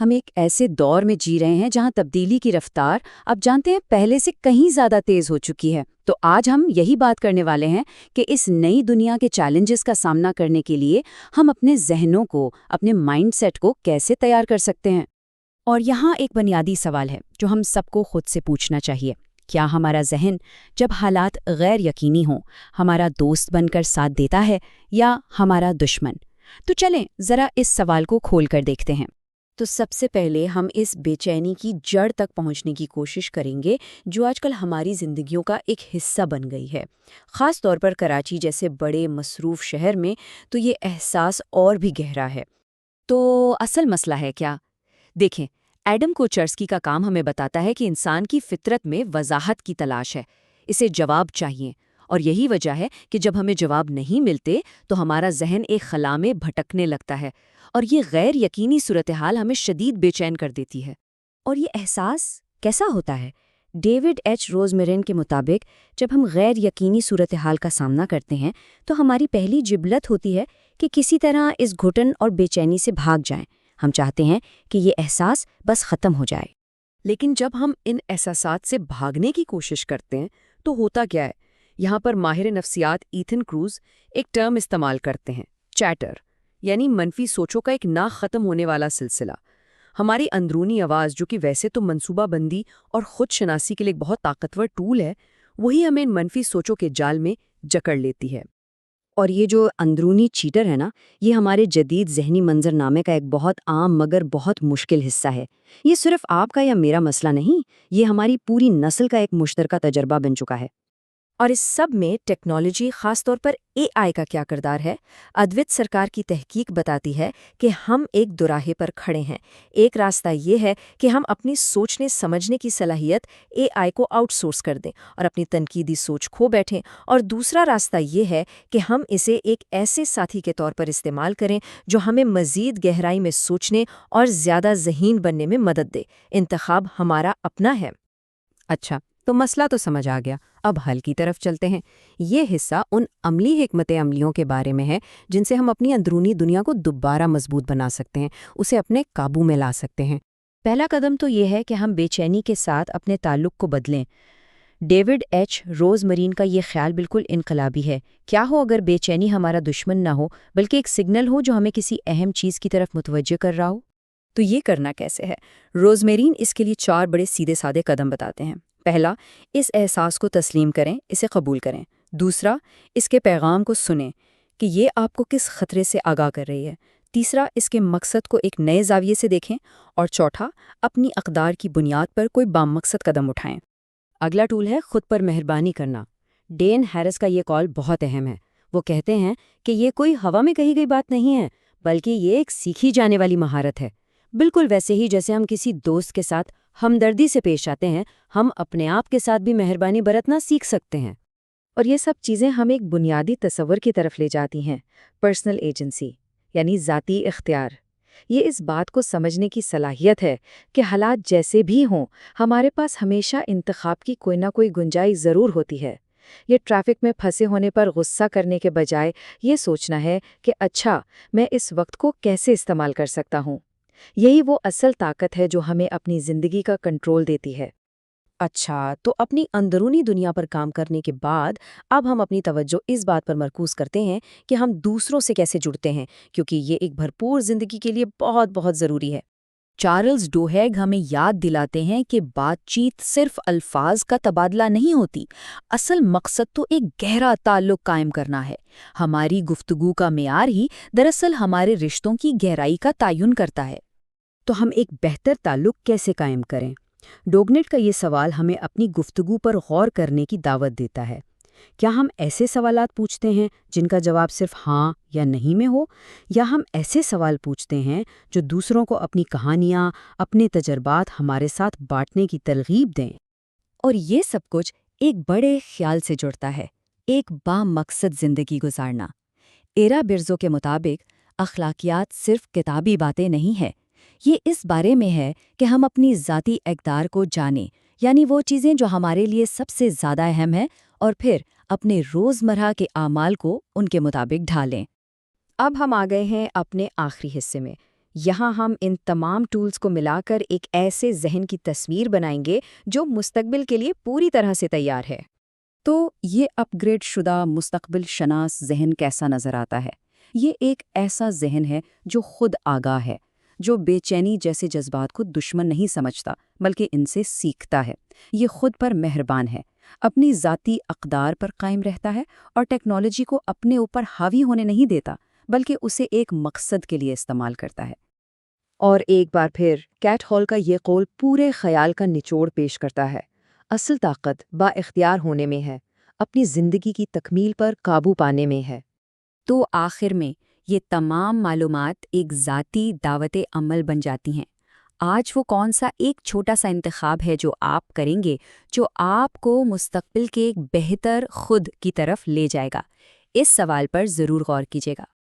ہم ایک ایسے دور میں جی رہے ہیں جہاں تبدیلی کی رفتار اب جانتے ہیں پہلے سے کہیں زیادہ تیز ہو چکی ہے۔ تو آج ہم یہی بات کرنے والے ہیں کہ اس نئی دنیا کے چیلنجز کا سامنا کرنے کے لیے ہم اپنے ذہنوں کو، اپنے مائنڈ سیٹ کو کیسے تیار کر سکتے ہیں۔ اور یہاں ایک بنیادی سوال ہے جو ہم سب کو خود سے پوچھنا چاہیے۔ کیا ہمارا ذہن جب حالات غیر یقینی ہوں ہمارا دوست بن کر ساتھ دیتا ہے یا ہمارا دشمن؟ تو چلیں ذرا اس سوال کو کھول کر دیکھتے ہیں۔ تو سب سے پہلے ہم اس بے چینی کی جڑ تک پہنچنے کی کوشش کریں گے جو آج کل ہماری زندگیوں کا ایک حصہ بن گئی ہے۔ خاص طور پر کراچی جیسے بڑے مصروف شہر میں تو یہ احساس اور بھی گہرا ہے۔ تو اصل مسئلہ ہے کیا؟ دیکھیں، ایڈم کوچرسکی کا کام ہمیں بتاتا ہے کہ انسان کی فطرت میں وضاحت کی تلاش ہے، اسے جواب چاہیے، اور یہی وجہ ہے کہ جب ہمیں جواب نہیں ملتے تو ہمارا ذہن ایک خلا میں بھٹکنے لگتا ہے، اور یہ غیر یقینی صورتحال ہمیں شدید بے چین کر دیتی ہے۔ اور یہ احساس کیسا ہوتا ہے؟ ڈیوڈ ایچ روزمیرن کے مطابق جب ہم غیر یقینی صورتحال کا سامنا کرتے ہیں تو ہماری پہلی جبلت ہوتی ہے کہ کسی طرح اس گھٹن اور بے چینی سے بھاگ جائیں۔ ہم چاہتے ہیں کہ یہ احساس بس ختم ہو جائے۔ لیکن جب ہم ان احساسات سے بھاگنے کی کوشش کرتے ہیں تو ہوتا کیا ہے؟ یہاں پر ماہر نفسیات ایتھن کروز ایک ٹرم استعمال کرتے ہیں، چیٹر، یعنی منفی سوچوں کا ایک نہ ختم ہونے والا سلسلہ۔ ہماری اندرونی آواز، جو کہ ویسے تو منصوبہ بندی اور خود شناسی کے لیے ایک بہت طاقتور ٹول ہے، وہی ہمیں ان منفی سوچوں کے جال میں جکڑ لیتی ہے۔ اور یہ جو اندرونی چیٹر ہے نا، یہ ہمارے جدید ذہنی منظر نامے کا ایک بہت عام مگر بہت مشکل حصہ ہے۔ یہ صرف آپ کا یا میرا مسئلہ نہیں، یہ ہماری پوری نسل کا ایک مشترکہ تجربہ بن چکا ہے۔ اور اس سب میں ٹیکنالوجی، خاص طور پر اے آئی کا کیا کردار ہے؟ ادویت سرکار کی تحقیق بتاتی ہے کہ ہم ایک دوراہے پر کھڑے ہیں۔ ایک راستہ یہ ہے کہ ہم اپنی سوچنے سمجھنے کی صلاحیت اے آئی کو آؤٹ سورس کر دیں اور اپنی تنقیدی سوچ کھو بیٹھیں، اور دوسرا راستہ یہ ہے کہ ہم اسے ایک ایسے ساتھی کے طور پر استعمال کریں جو ہمیں مزید گہرائی میں سوچنے اور زیادہ ذہین بننے میں مدد دے۔ انتخاب ہمارا اپنا ہے۔ اچھا، تو مسئلہ تو سمجھ آ گیا، اب حل کی طرف چلتے ہیں۔ یہ حصہ ان عملی حکمت عملیوں کے بارے میں ہے جن سے ہم اپنی اندرونی دنیا کو دوبارہ مضبوط بنا سکتے ہیں، اسے اپنے قابو میں لا سکتے ہیں۔ پہلا قدم تو یہ ہے کہ ہم بے چینی کے ساتھ اپنے تعلق کو بدلیں۔ ڈیوڈ ایچ روزمرین کا یہ خیال بالکل انقلابی ہے۔ کیا ہو اگر بے چینی ہمارا دشمن نہ ہو بلکہ ایک سگنل ہو جو ہمیں کسی اہم چیز کی طرف متوجہ کر رہا ہو؟ تو یہ کرنا کیسے ہے؟ روزمیرین اس کے لیے 4 بڑے سیدھے سادے قدم بتاتے ہیں۔ پہلا، اس احساس کو تسلیم کریں، اسے قبول کریں۔ دوسرا، اس کے پیغام کو سنیں کہ یہ آپ کو کس خطرے سے آگاہ کر رہی ہے۔ تیسرا، اس کے مقصد کو ایک نئے زاویے سے دیکھیں۔ اور چوتھا، اپنی اقدار کی بنیاد پر کوئی بام مقصد قدم اٹھائیں۔ اگلا ٹول ہے خود پر مہربانی کرنا۔ ڈین ہیرس کا یہ قول بہت اہم ہے۔ وہ کہتے ہیں کہ یہ کوئی ہوا میں کہی گئی بات نہیں ہے، بلکہ یہ ایک سیکھی جانے والی مہارت ہے۔ بالکل ویسے ہی جیسے ہم کسی دوست کے ساتھ ہمدردی سے پیش آتے ہیں، ہم اپنے آپ کے ساتھ بھی مہربانی برتنا سیکھ سکتے ہیں۔ اور یہ سب چیزیں ہمیں ایک بنیادی تصور کی طرف لے جاتی ہیں، پرسنل ایجنسی، یعنی ذاتی اختیار۔ یہ اس بات کو سمجھنے کی صلاحیت ہے کہ حالات جیسے بھی ہوں، ہمارے پاس ہمیشہ انتخاب کی کوئی نہ کوئی گنجائش ضرور ہوتی ہے۔ یہ ٹریفک میں پھنسے ہونے پر غصہ کرنے کے بجائے یہ سوچنا ہے کہ اچھا، میں اس وقت کو کیسے استعمال کر سکتا ہوں۔ یہی وہ اصل طاقت ہے جو ہمیں اپنی زندگی کا کنٹرول دیتی ہے۔ اچھا، تو اپنی اندرونی دنیا پر کام کرنے کے بعد اب ہم اپنی توجہ اس بات پر مرکوز کرتے ہیں کہ ہم دوسروں سے کیسے جڑتے ہیں، کیونکہ یہ ایک بھرپور زندگی کے لیے بہت بہت ضروری ہے۔ چارلز ڈوہیگ ہمیں یاد دلاتے ہیں کہ بات چیت صرف الفاظ کا تبادلہ نہیں ہوتی، اصل مقصد تو ایک گہرا تعلق قائم کرنا ہے۔ ہماری گفتگو کا معیار ہی دراصل ہمارے رشتوں کی گہرائی کا تعین کرتا ہے۔ تو ہم ایک بہتر تعلق کیسے قائم کریں؟ ڈوگنٹ کا یہ سوال ہمیں اپنی گفتگو پر غور کرنے کی دعوت دیتا ہے۔ کیا ہم ایسے سوالات پوچھتے ہیں جن کا جواب صرف ہاں یا نہیں میں ہو، یا ہم ایسے سوال پوچھتے ہیں جو دوسروں کو اپنی کہانیاں، اپنے تجربات ہمارے ساتھ بانٹنے کی ترغیب دیں؟ اور یہ سب کچھ ایک بڑے خیال سے جڑتا ہے، ایک بامقصد زندگی گزارنا۔ ایرا برزو کے مطابق اخلاقیات صرف کتابی باتیں نہیں ہے، یہ اس بارے میں ہے کہ ہم اپنی ذاتی اقدار کو جانیں، یعنی وہ چیزیں جو ہمارے لیے سب سے زیادہ اہم ہیں، اور پھر اپنے روزمرہ کے اعمال کو ان کے مطابق ڈھالیں۔ اب ہم آ گئے ہیں اپنے آخری حصے میں، یہاں ہم ان تمام ٹولز کو ملا کر ایک ایسے ذہن کی تصویر بنائیں گے جو مستقبل کے لیے پوری طرح سے تیار ہے۔ تو یہ اپ گریڈ شدہ مستقبل شناس ذہن کیسا نظر آتا ہے؟ یہ ایک ایسا ذہن ہے جو خود آگاہ ہے، جو بے چینی جیسے جذبات کو دشمن نہیں سمجھتا بلکہ ان سے سیکھتا ہے۔ یہ خود پر مہربان ہے، اپنی ذاتی اقدار پر قائم رہتا ہے اور ٹیکنالوجی کو اپنے اوپر حاوی ہونے نہیں دیتا بلکہ اسے ایک مقصد کے لیے استعمال کرتا ہے۔ اور ایک بار پھر کیٹ ہال کا یہ قول پورے خیال کا نچوڑ پیش کرتا ہے۔ اصل طاقت با اختیار ہونے میں ہے، اپنی زندگی کی تکمیل پر قابو پانے میں ہے۔ تو آخر میں یہ تمام معلومات ایک ذاتی دعوت عمل بن جاتی ہیں۔ آج وہ کون سا ایک چھوٹا سا انتخاب ہے جو آپ کریں گے جو آپ کو مستقبل کے ایک بہتر خود کی طرف لے جائے گا؟ اس سوال پر ضرور غور کیجیے گا۔